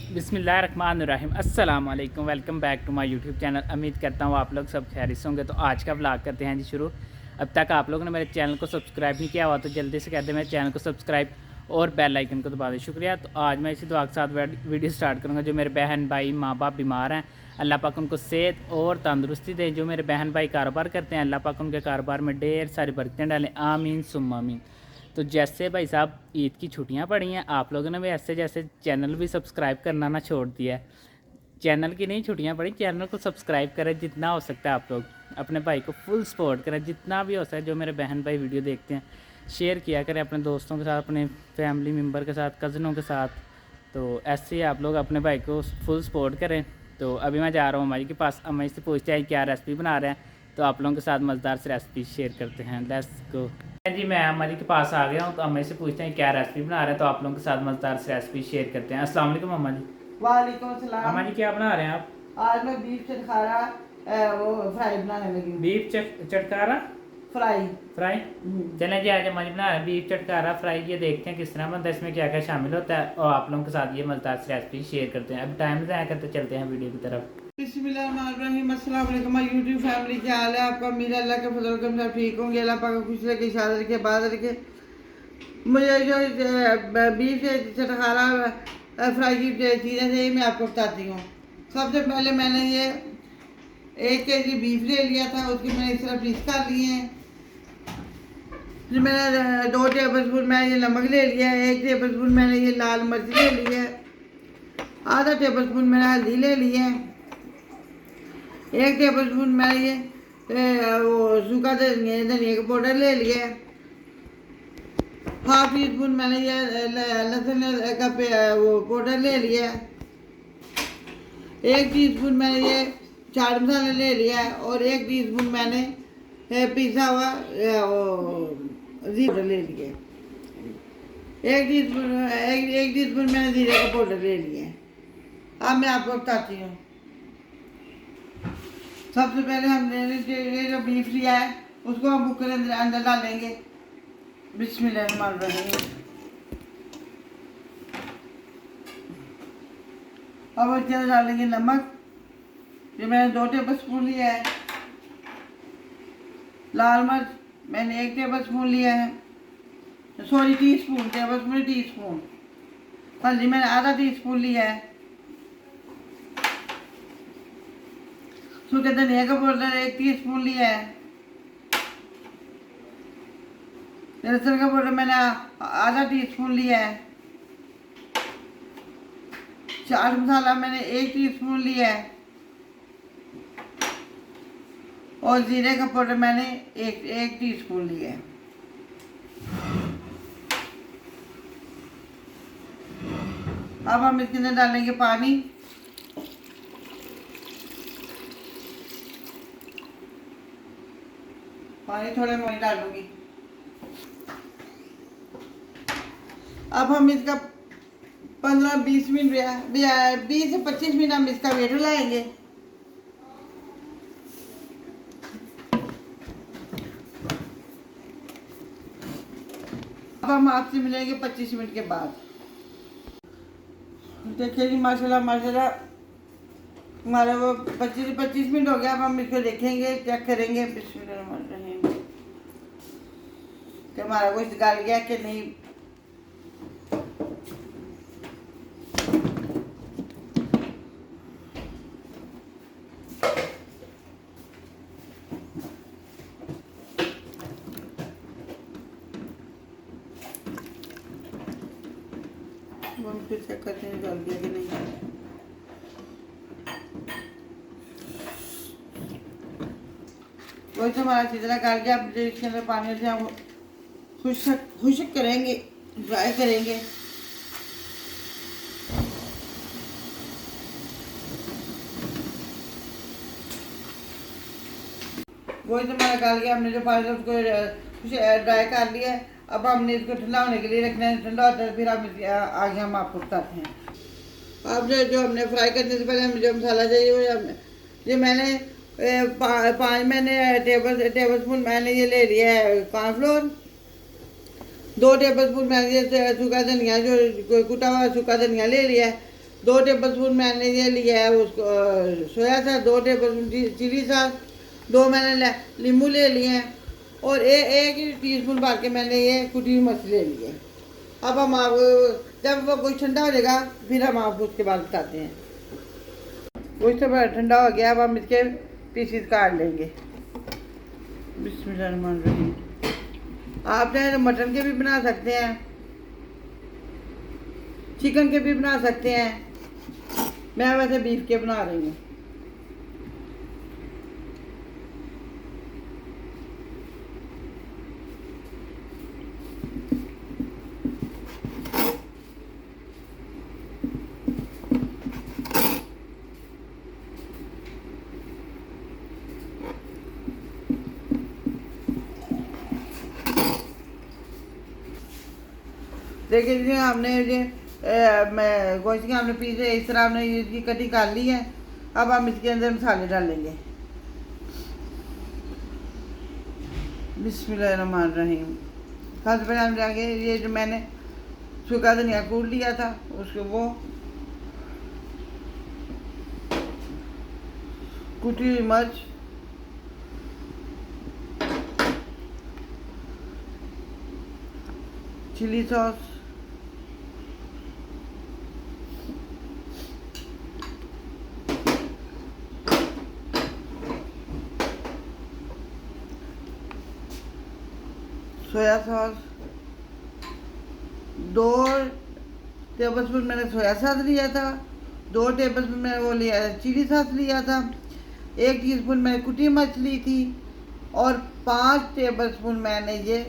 बिस्मिल्लाहिर्रहमानिर्रहीम अस्सलाम वालेकुम। Welcome back to my YouTube channel. उम्मीद करता हूँ आप लोग सब खैरियत से होंगे। तो आज का व्लॉग करते हैं जी शुरू। अब तक आप लोगों ने मेरे चैनल को सब्सक्राइब नहीं किया हुआ तो जल्दी से कर दे मेरे चैनल को सब्सक्राइब और बेल आइकन को दबा दें। शुक्रिया। तो आज मैं इसी दुआ के साथ वीडियो स्टार्ट करूँगा। जो मेरे बहन भाई माँ बाप बीमार हैं, अल्लाह पाक उनको सेहत और तंदुरुस्ती दें। जो मेरे बहन भाई कारोबार करते हैं, अल्लाह पाक उनके कारोबार में ढेर सारी बरकतें डालें। आमीन सुम्मा आमीन। तो जैसे भाई साहब ईद की छुट्टियां पड़ी हैं, आप लोगों ने भी ऐसे जैसे चैनल भी सब्सक्राइब करना ना छोड़ दिया है। चैनल की नहीं छुट्टियां पड़ी, चैनल को सब्सक्राइब करें जितना हो सकता है। आप लोग अपने भाई को फुल सपोर्ट करें जितना भी हो सकता है। जो मेरे बहन भाई वीडियो देखते हैं शेयर किया करें अपने दोस्तों के साथ, अपने फैमिली मेम्बर के साथ, कज़नों के साथ। तो ऐसे ही आप लोग अपने भाई को फुल सपोर्ट करें। तो अभी मैं जा रहा हूँ अम्मा जी के पास। अम्मा जी से पूछते हैं क्या रेसिपी बना रहे हैं। तो आप लोगों के साथ मज़ेदार से रेसिपी शेयर करते हैं। लेट्स गो जी। मैं अम्मा जी के पास आ गया हूँ। तो अम्मा जी से पूछते हैं क्या रेसिपी बना रहे हैं। तो आप लोगों के साथ मज़ेदार से रेसिपी शेयर करते हैं। अस्सलाम वालेकुम अम्मा जी। वालेकुम सलाम। अम्मा जी क्या बना रहे हैं आप? आज मैं बीफ चटखारा वो फ्राई बनाने लगी हूँ। बीफ चटकारा फ्राई। फ्राई। चलें जी, आज अम्मा जी बना रहे हैं बीफ चटकारा फ्राई। ये देखते हैं किस तरह बनता है, इसमें क्या क्या शामिल होता है, और आप लोगों के साथ ये मज़ेदार से रेसिपी शेयर करते हैं। अब टाइम ज़ाया करते चलते हैं वीडियो की तरफ। बिस्मिल्लाहिर्रहमानिर्रहीम। अस्सलाम वालेकुम माय यूट्यूब फैमिली, क्या हाल है आपका? उम्मीद है अल्लाह के फजल करम सब ठीक होंगे। अल्लाह पाक खुश रखे, इशाद रखे, बात रखे। मुझे जो बीफ चटखारा फ्राई की चीज़ें थी मैं आपको बताती हूँ। सबसे पहले मैंने ये 1 kg बीफ ले लिया था, उसकी मैंने इस तरह पीस कर लिए हैं। फिर मैंने 2 टेबल स्पून मैंने ये नमक ले लिया है, 1 टेबल स्पून मैंने ये लाल मिर्च ले ली है, आधा टेबल स्पून मैंने हल्दी ले ली है, 1 टेबल स्पून मैंने ये वो सूखा धनिया का पाउडर ले लिया है, ½ टी स्पून मैंने ये लहसुन का वो पाउडर ले लिया है, 1 टीस्पून मैंने ये चाट मसाला ले लिया है, और 1 टीस्पून मैंने पिसा हुआ जीरा ले लिया है। 1 टीस्पून मैंने जीरे का पाउडर ले लिया है। अब मैं आपको बताती हूँ। सबसे पहले हमने ये जो बीफ लिया है उसको हम कुकर के अंदर डालेंगे। बिस्मिल्लाहिर्रहमानिर्रहीम। अब इसके अंदर डालेंगे नमक, जो मैंने 2 टेबल स्पून लिया है, लाल मिर्च मैंने 1 टेबल स्पून लिया है, sorry teaspoon, table spoon teaspoon, हल्दी मैंने आधा टीस्पून लिया है, सूखे धनिया का पाउडर 1 टीस्पून लिया है, लहसुन का पाउडर मैंने आधा टीस्पून लिया है, चाट मसाला मैंने 1 टीस्पून लिया है, और जीरे का पाउडर मैंने एक टीस्पून लिया है। अब हम इसके अंदर डालेंगे पानी। पानी थोड़े मैं डालूंगी। अब हम इसका 15-20 मिनट 20 से 25 मिनट हम इसका वेट लाएंगे। अब हम आपसे मिलेंगे 25 मिनट के बाद। देखिए जी, माशाल्लाह माशाल्लाह हमारा वो 25 मिनट हो गया। अब हम इसको देखेंगे, चेक करेंगे बिस्मिल्लाहिर्रहमानिर्रहीम कि हमारा कुछ गल गया कि नहीं। हम फिर चेक करते हैं गल गया कि नहीं। वही तो हमारा जितना गल गया। अब इसके अंदर पानी से हम खुश्क करेंगे, फ्राई करेंगे। वही तो हमारा गल गया। हमने जो पानी उसको ड्राई कर लिया है। अब हमने इसको ठंडा होने के लिए रखना है। ठंडा होता है फिर हम आगे हम आपको बताते हैं। अब जो हमने फ्राई करने से पहले हमें जो मसाला चाहिए वो ये मैंने 5 मैंने टेबल स्पून मैंने ये ले लिया है कॉर्नफ्लोर, 2 टेबल स्पून मैंने ये सूखा धनिया जो कुटा हुआ सूखा धनिया ले लिया है, 2 टेबलस्पून मैंने ये लिया है उसको soya sauce, 2 tablespoon chilli sauce, 2 मैंने नींबू ले लिए हैं और 1 टीस्पून भर के मैंने ये कुटी हुई मछली ले ली है। अब हम आपको जब वो कुछ ठंडा हो जाएगा फिर हम आपको उसके बाद बताते हैं। कुछ तो ठंडा हो गया, अब हम इसके पीसीस काट लेंगे। बिस्मिल्लाहिर्रहमानिर्रहीम। आप चाहे तो मटन के भी बना सकते हैं, चिकन के भी बना सकते हैं, मैं वैसे बीफ के बना रही हूँ। देखिए जी हमने ये मैं गोश्त के हमने पीछे इस तरह हमने इसकी कटिंग कर ली है। अब हम इसके अंदर मसाले डालेंगे। बिस्मिल्लाहिर्रहमानिर्रहीम। सबसे पहले हम जाके ये जो मैंने सूखा धनिया कूट लिया था उसको वो कुटी हुई मिर्च, chilli sauce, soya sauce, 2 tablespoon मैंने सोया सॉस लिया था, 2 टेबलस्पून मैंने वो लिया चिली सॉस लिया था, 1 टीस्पून मैंने कुटी मिर्च ली थी और 5 टेबलस्पून मैंने ये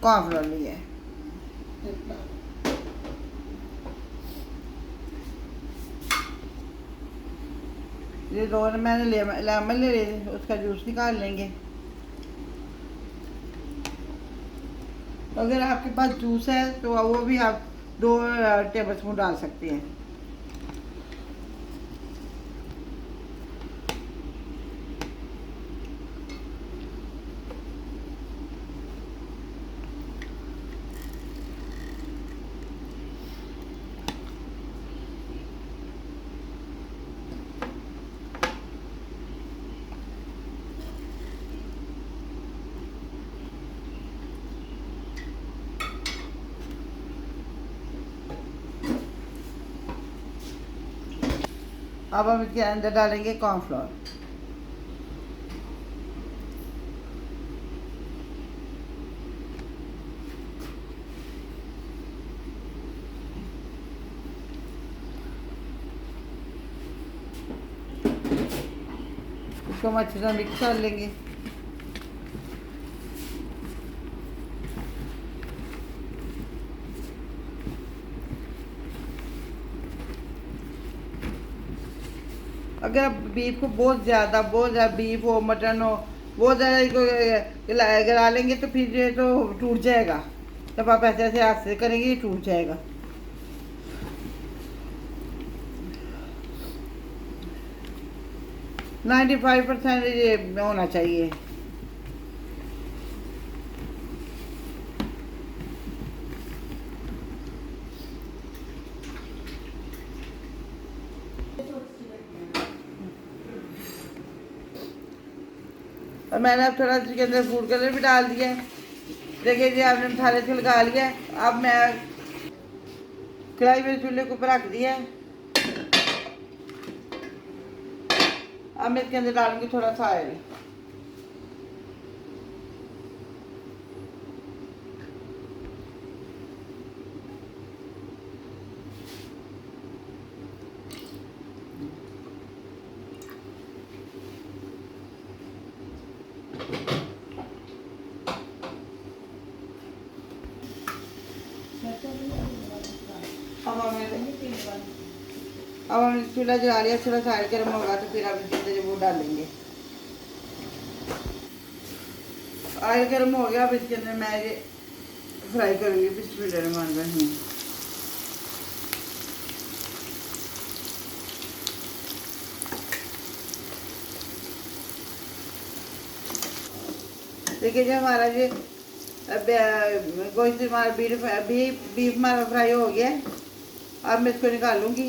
कॉर्नफ्लोर लिया है। ये 2 मैंने लेमन ले लिए, उसका जूस निकाल लेंगे। अगर आपके पास जूस है तो वो भी आप 2 टेबलस्पून डाल सकते हैं। अब हम इसके अंदर डालेंगे कॉर्नफ्लोर। इसको हम अच्छे से मिक्स कर लेंगे। अगर आप बीफ को बहुत ज़्यादा बीफ हो मटन हो बहुत ज़्यादा इसको गला लेंगे तो फिर ये तो टूट जाएगा। जब आप ऐसे ऐसे हाथ से करेंगे ये टूट जाएगा। नाइन्टी 95% ये होना चाहिए। और मैंने अब थोड़ा इसके अंदर फूड कलर भी डाल दिया है। देखिए जी आपने मसाले से लगा लिया है। अब मैं कढ़ाई में चूल्हे के ऊपर रख दिया है। अब मैं इसके अंदर डालूंगी थोड़ा सा ऑयल। अब हम चूल्हा जला लिया, थोड़ा सा ऑयल गर्म होगा तो फिर हम इसके अंदर वो डालेंगे। ऑयल गर्म हो गया, अब इसके अंदर मैं ये फ्राई करूँगी। बिस्मिल्लाहिर्रहमानिर्रहीम। देखिए जो हमारा ये गोश्त हमारा बीफ हमारा फ्राई हो गया है। अब मैं इसको निकालूंगी।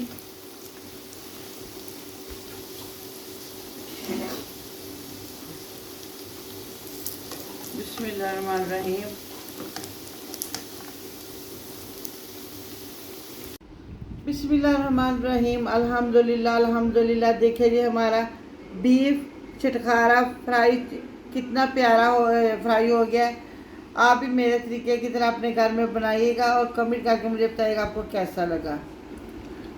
बिस्मिल्लाहिर्रहमानिर्रहीम। बिस्मिल्लाहिर्रहमानिर्रहीम। अल्हम्दुलिल्लाह अल्हम्दुलिल्लाह। देखिए जी हमारा बीफ चटखारा फ्राई कितना प्यारा फ्राई हो गया है। आप भी मेरे तरीके की तरह अपने घर में बनाइएगा और कमेंट करके मुझे बताइएगा आपको कैसा लगा।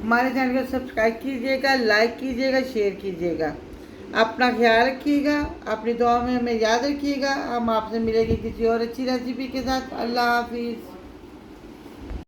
हमारे चैनल को सब्सक्राइब कीजिएगा, लाइक कीजिएगा, शेयर कीजिएगा। अपना ख्याल रखिएगा, अपनी दुआ में हमें याद रखिएगा। हम आपसे मिलेंगे किसी और अच्छी रेसिपी के साथ। अल्लाह हाफिज़।